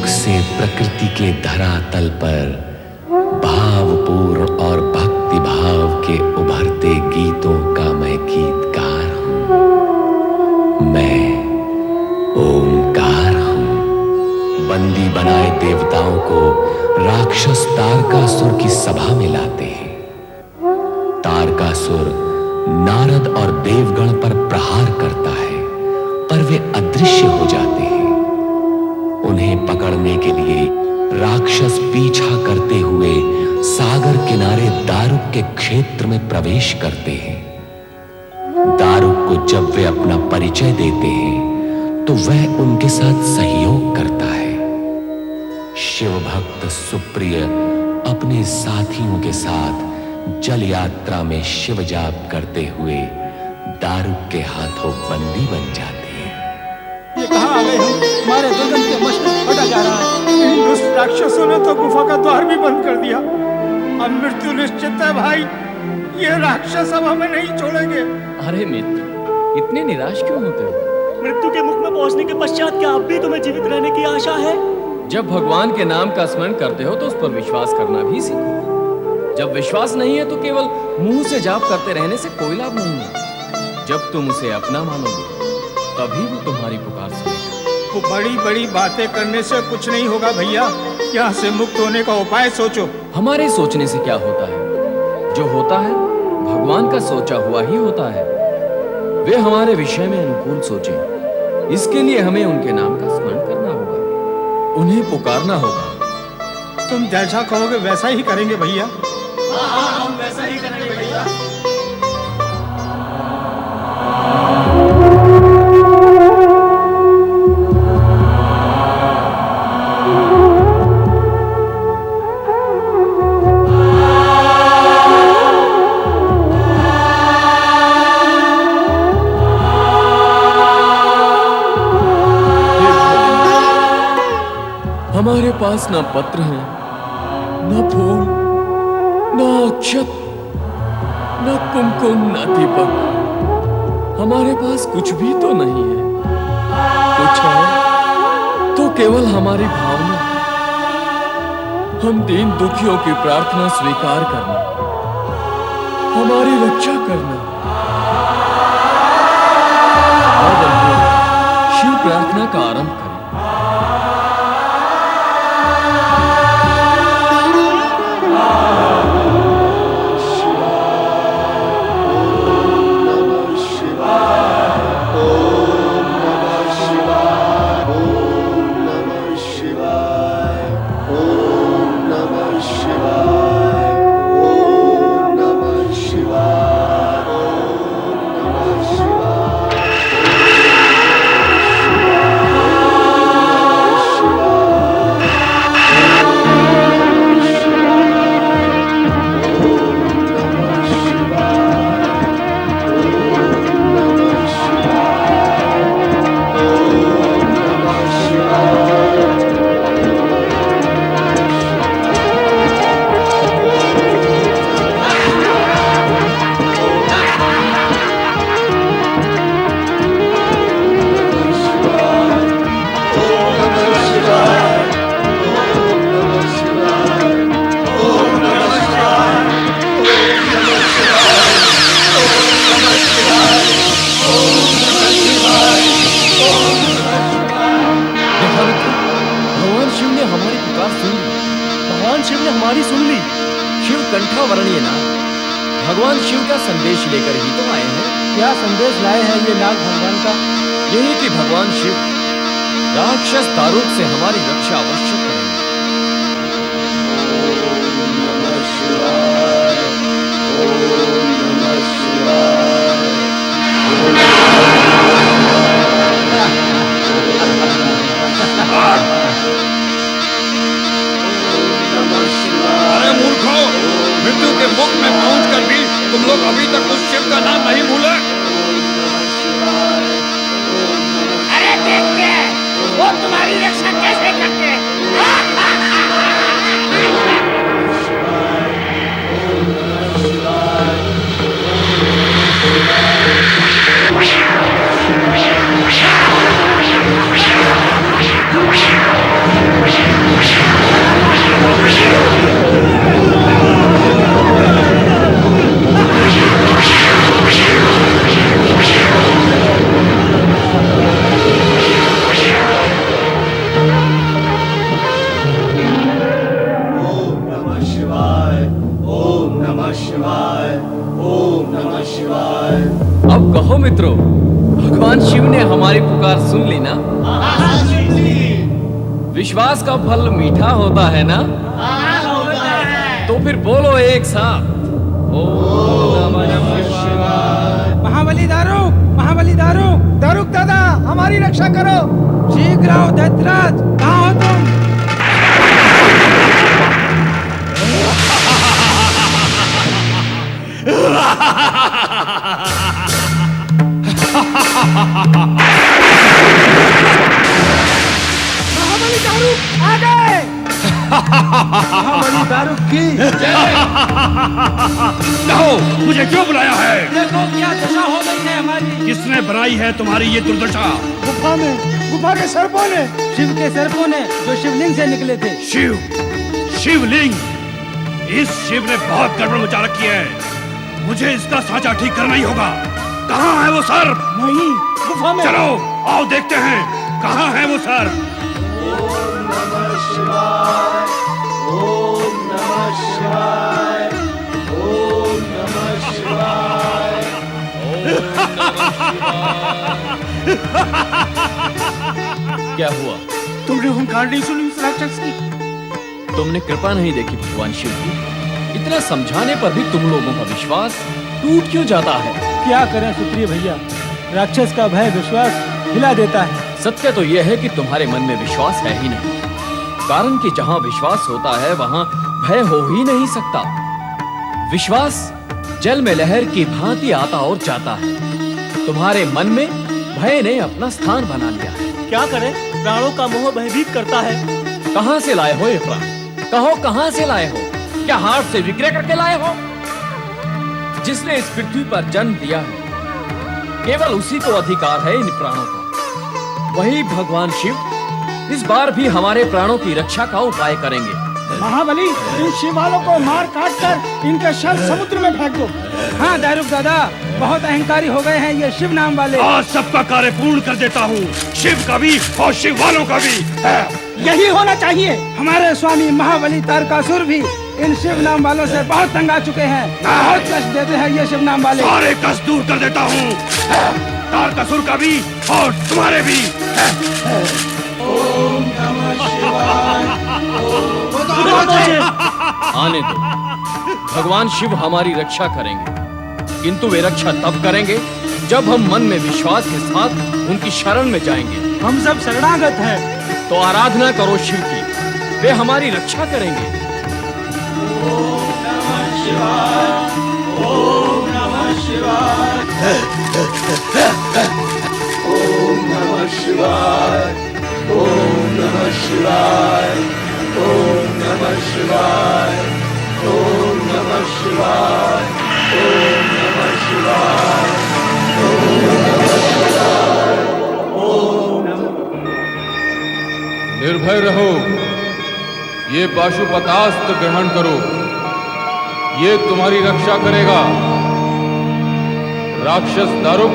से प्रकृति के धरातल पर भावपूर्ण और भक्ति भाव के उभरते गीतों का मैं गीतकार हूं। मैं ओमकार हूं। बंदी बनाए देवताओं को राक्षस तारकासुर की सभा में लाते हैं। तारकासुर नारद और देवगण पर प्रहार करता है, पर वे अदृश्य हो जाते हैं। उन्हें पकड़ने के लिए राक्षस पीछा करते हुए सागर किनारे दारुक के क्षेत्र में प्रवेश करते हैं। दारुक को जब वे अपना परिचय देते हैं तो वह उनके साथ सहयोग करता है। शिव भक्त सुप्रिय अपने साथियों के साथ जल यात्रा में शिव जाप करते हुए दारुक के हाथों बंदी बन जाते हैं। ये कहाँ आ गए हम? हमारे दुर्गम के मस्तक फटा जा रहा है। इन दुष्ट राक्षसों ने तो गुफा का द्वार भी बंद कर दिया। अब मृत्यु निश्चित है भाई। ये राक्षस अब हमें नहीं छोड़ेंगे। अरे मित्र, इतने निराश क्यों होते हो? मृत्यु के मुख में पहुंचने के पश्चात क्या अब भी तुम्हें जीवित रहने की आशा है? जब भगवान के नाम का स्मरण करते हो तो उस पर विश्वास करना भी सीखो। जब विश्वास नहीं है तो केवल मुंह से जाप करते रहने से कोई लाभ नहीं है। जब तुम उसे अपना मानोगे तभी वो तुम्हारी पुकार सुनेगा। वो बड़ी बड़ी बातें करने से कुछ नहीं होगा भैया। यहाँ से मुक्त होने का उपाय सोचो। हमारे सोचने से क्या होता है? जो होता है भगवान का सोचा हुआ ही होता है। वे हमारे विषय में अनुकूल सोचें, इसके लिए हमें उनके नाम का स्मरण करना होगा, उन्हें पुकारना होगा। तुम जैसा कहोगे वैसा ही करेंगे भैया। हाँ, हम वैसा ही करेंगे भैया। हमारे पास न पत्र है, न फूल, न अक्षत, न कुमकुम, न दीपक। हमारे पास कुछ भी तो नहीं है। कुछ है तो केवल हमारी भावना। हम दीन दुखियों की प्रार्थना स्वीकार करना, हमारी रक्षा करना। अब हम शिव प्रार्थना का आरंभ करें। भगवान शिव ने हमारी सुन ली। शिव कंठावरणीय नाग भगवान शिव का संदेश लेकर ही तो आए हैं। क्या संदेश लाए हैं ये नाग भगवान का? यही कि भगवान शिव राक्षस दारुक से हमारी रक्षा अवश्य करेंगे। अरे मूर्खों, मृत्यु के मुख में पहुंचकर भी तुम लोग अभी तक उस शिव का नाम नहीं भूले। अरे देखते हैं वो तुम्हारी रक्षा कैसे करते हैं। Yeah. अब कहो मित्रों, भगवान शिव ने हमारी पुकार सुन ली ना? विश्वास का फल मीठा होता है ना? तो फिर बोलो एक साथ, ओम नमः शिवाय। महाबली दारुक, महाबली दारुक, दारुक दादा हमारी रक्षा करो। शीघ्र आओ दैत्यराज, कहाँ हो तुम? महाबली दारुक आ गए। महाबली दारुक की कहो, मुझे क्यों बुलाया है? देखो क्या दशा हो गई है हमारी। किसने बनाई है तुम्हारी ये दुर्दशा? गुफा में, गुफा के सर्पों ने। शिव के सर्पों ने, जो शिवलिंग से निकले थे। शिव, शिवलिंग। इस शिव ने बहुत गड़बड़ मचा रखी है। मुझे इसका साँचा ठीक करना ही होगा। कहाँ है वो सर्प? नहीं, गुफा में। चलो आओ देखते हैं, कहाँ है वो सर्प? क्या हुआ? तुमने हुंकार नहीं सुनी उस राक्षस की? तुमने कृपा नहीं देखी भगवान शिव की? इतना समझाने पर भी तुम लोगों का विश्वास टूट क्यों जाता है? क्या करें सुप्रिय भैया, राक्षस का भय विश्वास हिला देता है। सत्य तो यह है कि तुम्हारे मन में विश्वास है ही नहीं, कारण कि जहां विश्वास होता है वहां भय हो ही नहीं सकता। विश्वास जल में लहर की भांति आता और जाता है। तुम्हारे मन में भय ने अपना स्थान बना लिया है। क्या करें, प्राणों का मोह भयभीत करता है। कहां से लाए हो ये प्राण? कहो कहां से लाए हो? क्या हाथ से विक्रय करके लाए हो? जिसने इस पृथ्वी पर जन्म दिया है, केवल उसी को अधिकार है इन प्राणों का। वही भगवान शिव इस बार भी हमारे प्राणों की रक्षा का उपाय करेंगे। महाबली, इन शिवालों को मार काट कर इनके शव समुद्र में फेंक दो। हाँ दारुक दादा, बहुत अहंकारी हो गए हैं ये शिव नाम वाले। आज सबका कार्य पूर्ण कर देता हूँ, शिव का भी और शिव वालों का भी। यही होना चाहिए। हमारे स्वामी महाबली तारकासुर भी इन शिव नाम वालों से बहुत तंग आ चुके हैं। बहुत कष्ट देते हैं ये शिव नाम वाले। सारे कष्ट दूर कर देता हूँ, तारकासुर का भी और तुम्हारे भी। ओम नमः शिवाय। आने दो, भगवान शिव हमारी रक्षा करेंगे, किंतु वे रक्षा तब करेंगे जब हम मन में विश्वास के साथ उनकी शरण में जाएंगे। हम सब शरणागत हैं। तो आराधना करो शिव की, वे हमारी रक्षा करेंगे। ओम नमः शिवाय। ओम नमः शिवाय। ओम नमः शिवाय। ओम नमः शिवाय। ओम नमः शिवाय। ओम नमः शिवाय। ओम नमः शिवाय। निर्भय रहो, ये पाशुपतास्त्र ग्रहण करो, ये तुम्हारी रक्षा करेगा। राक्षस दारुक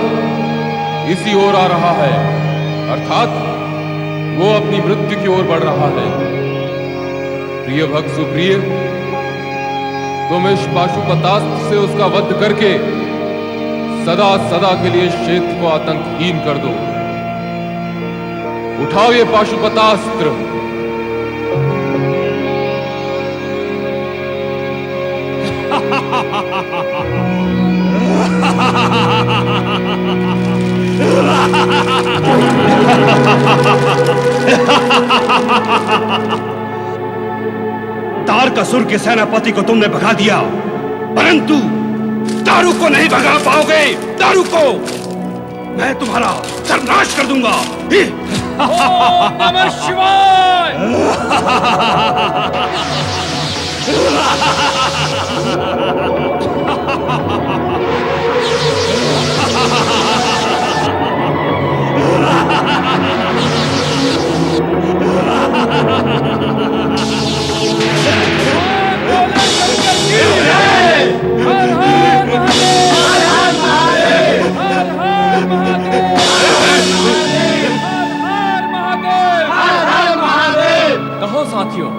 इसी ओर आ रहा है, अर्थात वो अपनी मृत्यु की ओर बढ़ रहा है। प्रिय भक्त सुप्रिय, तुम इस पाशुपतास्त्र से उसका वध करके सदा सदा के लिए इस क्षेत्र को आतंकहीन कर दो। उठाओ ये पाशुपतास्त्र। तारकासुर के सेनापति को तुमने भगा दिया, परंतु दारुक को नहीं भगा पाओगे। दारुक को मैं तुम्हारा सर्वनाश कर दूंगा। ओम नमः शिवाय। कहो साथियों,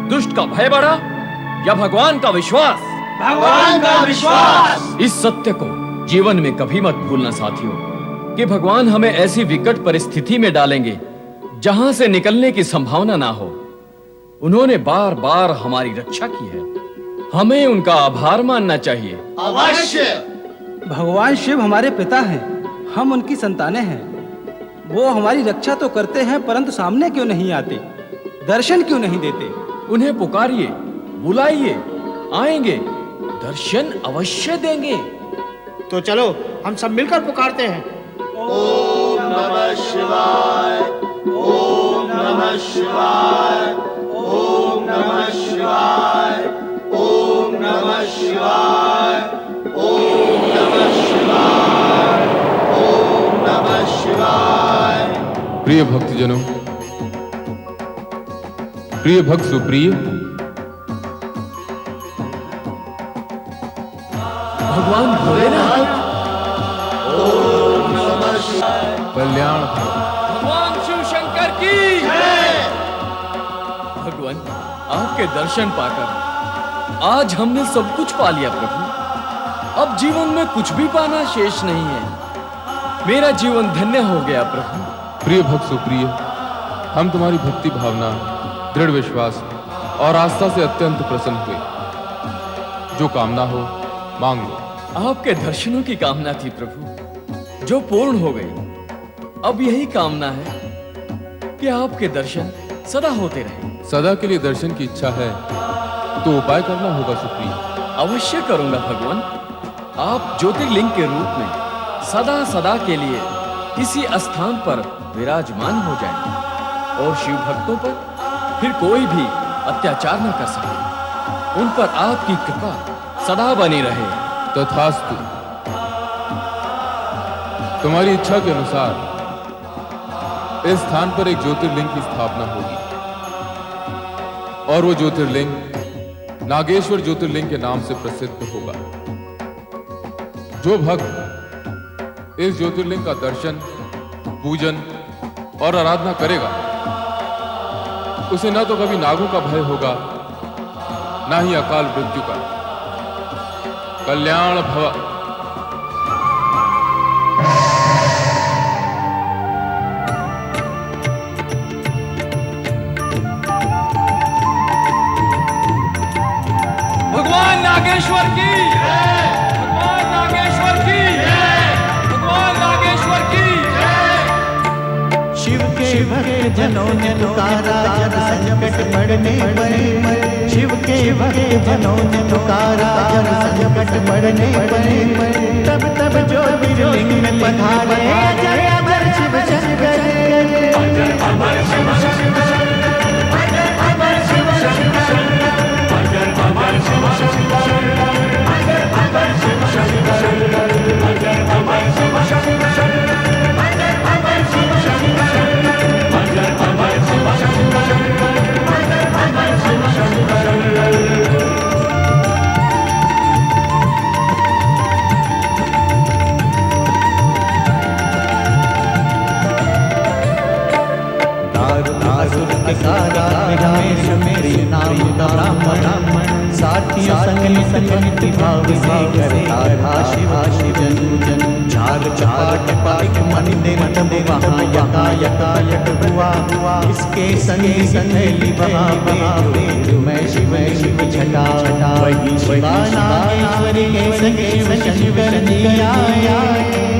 दुष्ट का भय बढ़ा या भगवान का विश्वास? भगवान का विश्वास। इस सत्य को जीवन में कभी मत भूलना साथियों कि भगवान हमें ऐसी विकट परिस्थिति में डालेंगे जहां से निकलने की संभावना ना हो। उन्होंने बार बार हमारी रक्षा की है, हमें उनका आभार मानना चाहिए। अवश्य। भगवान शिव हमारे पिता हैं, हम उनकी संतानें हैं। वो हमारी रक्षा तो करते हैं, परंतु सामने क्यों नहीं आते, दर्शन क्यों नहीं देते? उन्हें पुकारिए, बुलाइए, आएंगे, दर्शन अवश्य देंगे। तो चलो हम सब मिलकर पुकारते हैं। ओम नमः शिवाय, ओम नमः शिवाय, ओम नमः शिवाय, ओम नमः शिवाय, ओम नमः शिवाय, ओम नमः शिवाय। प्रिय भक्तजनों, प्रिय भक्त सुप्रिय, भगवान भोलेनाथ, ओम नमः शिवाय। कल्याण भगवान शिव शंकर की भगवान, आपके दर्शन पाकर आज हमने सब कुछ पा लिया प्रभु। अब जीवन में कुछ भी पाना शेष नहीं है। मेरा जीवन धन्य हो गया प्रभु। प्रिय भक्त सुप्रिय, हम तुम्हारी भक्ति भावना, दृढ़ विश्वास और आस्था से अत्यंत प्रसन्न हुए। जो कामना हो मांग लो। आपके दर्शनों की कामना थी प्रभु, जो पूर्ण हो गई। अब यही कामना है कि आपके दर्शन सदा होते रहे। सदा के लिए दर्शन की इच्छा है तो उपाय करना होगा सुप्रिय। अवश्य करूंगा भगवान। आप ज्योतिर्लिंग के रूप में सदा सदा के लिए इसी स्थान पर विराजमान हो जाएंगे और शिव भक्तों पर फिर कोई भी अत्याचार न कर सके। उन पर आपकी कृपा सदा बनी रहे। तथास्तु। तुम्हारी इच्छा के अनुसार इस स्थान पर एक ज्योतिर्लिंग की स्थापना होगी और वो ज्योतिर्लिंग नागेश्वर ज्योतिर्लिंग के नाम से प्रसिद्ध होगा। जो भक्त इस ज्योतिर्लिंग का दर्शन, पूजन और आराधना करेगा उसे न तो कभी नागों का भय होगा, ना ही अकाल मृत्यु का। कल्याण भव। भगवान नागेश्वर की, भगवान नागेश्वर की, भगवान नागेश्वर की। शिव के भक्त जनों ने पुकारा जब संकट पड़ने पर। शिव के भक्त जनों ने पुकारा जब संकट पड़ने पर। तब तब ज्योतिर्लिंग में पधारे अजर अमर शिव शंकर। अजर अमर शिव शंकर, अजर अमर शिव शंकर, अजर अमर शिव शंकर, अजर अमर शिव शंकर, अजर अमर शिव शंकर, अजर अमर शिव शंकर, अजर अमर शिव शंकर, अजर अमर शिव शंकर। रमेश मेरे नाम का ब्राह्मण साथियों संगति भाव से करता था शिव जन। झाल चाट पाट मंदिर तब वहाँ यकायक हुआ। इसके संग संगली वहाँ पे मैं शिव छटा। वही शिवा नागेश्वरी के संग शिव शंकर जी आया।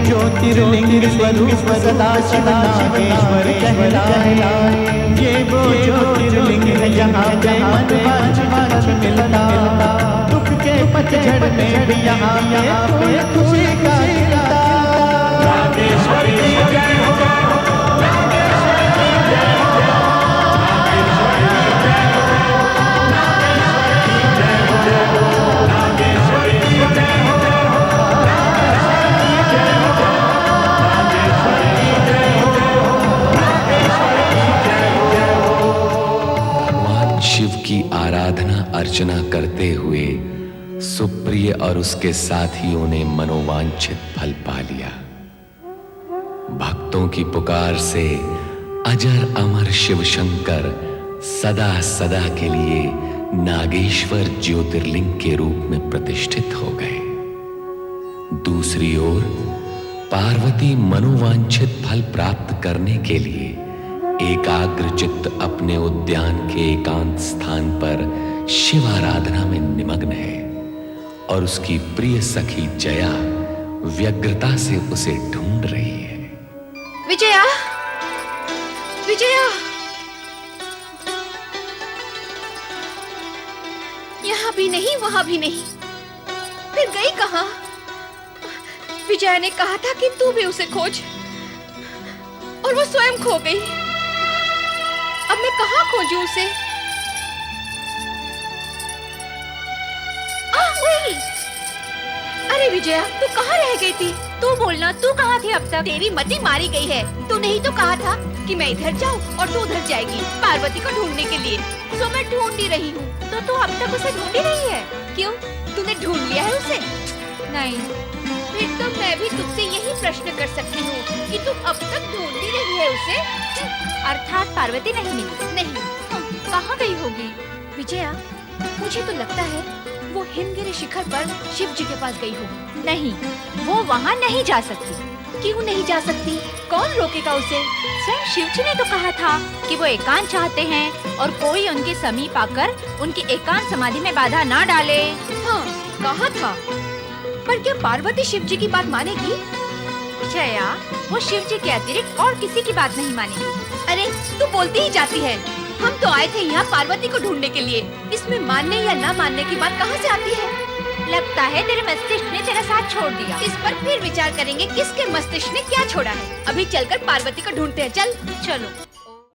ज्योतिर्लिंग स्वरूप सदा शिव नागेश्वर कहलाए। ये वो ज्योतिर्लिंग है यहाँ पे मन वांछ मिलता। दुख के पतझड़ में भी यहाँ पे खुशी का खिलता। नागेश्वरी जय हो, नागेश्वरी जय हो, नागेश्वरी जय हो, नागेश्वरी जय हो, नागेश्वरी जय हो, नागेश्वरी जय हो, नागेश्वरी जय हो, नागेश्वरी जय हो। भगवान शिव की आराधना अर्चना करते हुए सुप्रिय और उसके साथियों ने मनोवांछित फल पा लिया। भक्तों की पुकार से अजर अमर शिव शंकर सदा सदा के लिए नागेश्वर ज्योतिर्लिंग के रूप में प्रतिष्ठित हो गए। दूसरी ओर पार्वती मनोवांछित फल प्राप्त करने के लिए एकाग्र चित्त अपने उद्यान के एकांत स्थान पर शिव आराधना में निमग्न है और उसकी प्रिय सखी जया व्यग्रता से उसे ढूंढ रही है। विजया, विजया, यहाँ भी नहीं, वहां भी नहीं, फिर गई कहाँ? विजया ने कहा था कि तू भी उसे खोज, और वो स्वयं खो गई। अब मैं कहाँ खोजूं उसे? वही। अरे विजया, तू कहाँ रह गई थी? तू बोलना, तू कहाँ थी अब तक? तेरी मति मारी गई है। तूने ही तो कहा था कि मैं इधर जाऊँ और तू उधर जाएगी पार्वती को ढूंढने के लिए। तो मैं ढूंढ रही हूँ। तो तू अब तक उसे ढूंढ रही है? क्यों? तूने ढूंढ लिया है उसे? नहीं। फिर तो मैं भी तुझसे यही प्रश्न कर सकती हूँ कि तू अब तक ढूंढती रही है उसे? अर्थात पार्वती नहीं मिली? नहीं। कहाँ गई होगी? विजया, मुझे तो लगता है वो हिमगिरी शिखर पर शिव जी के पास गई होगी। नहीं, वो वहाँ नहीं जा सकती। क्यों नहीं जा सकती? कौन रोकेगा उसे? स्वयं शिव जी ने तो कहा था कि वो एकांत चाहते हैं और कोई उनके समीप आकर उनकी एकांत समाधि में बाधा ना डाले। हाँ, कहा था। पर क्या पार्वती शिव जी की बात मानेगी? जया, वो शिव जी के अतिरिक्त और किसी की बात नहीं मानेगी। अरे, तू बोलती ही जाती है। हम तो आए थे यहाँ पार्वती को ढूंढने के लिए। इसमें मानने या ना मानने की बात कहाँ से आती है? लगता है तेरे मस्तिष्क ने तेरा साथ छोड़ दिया। इस पर फिर विचार करेंगे किसके मस्तिष्क ने क्या छोड़ा है। अभी चलकर पार्वती को ढूंढते हैं। चल। चलो।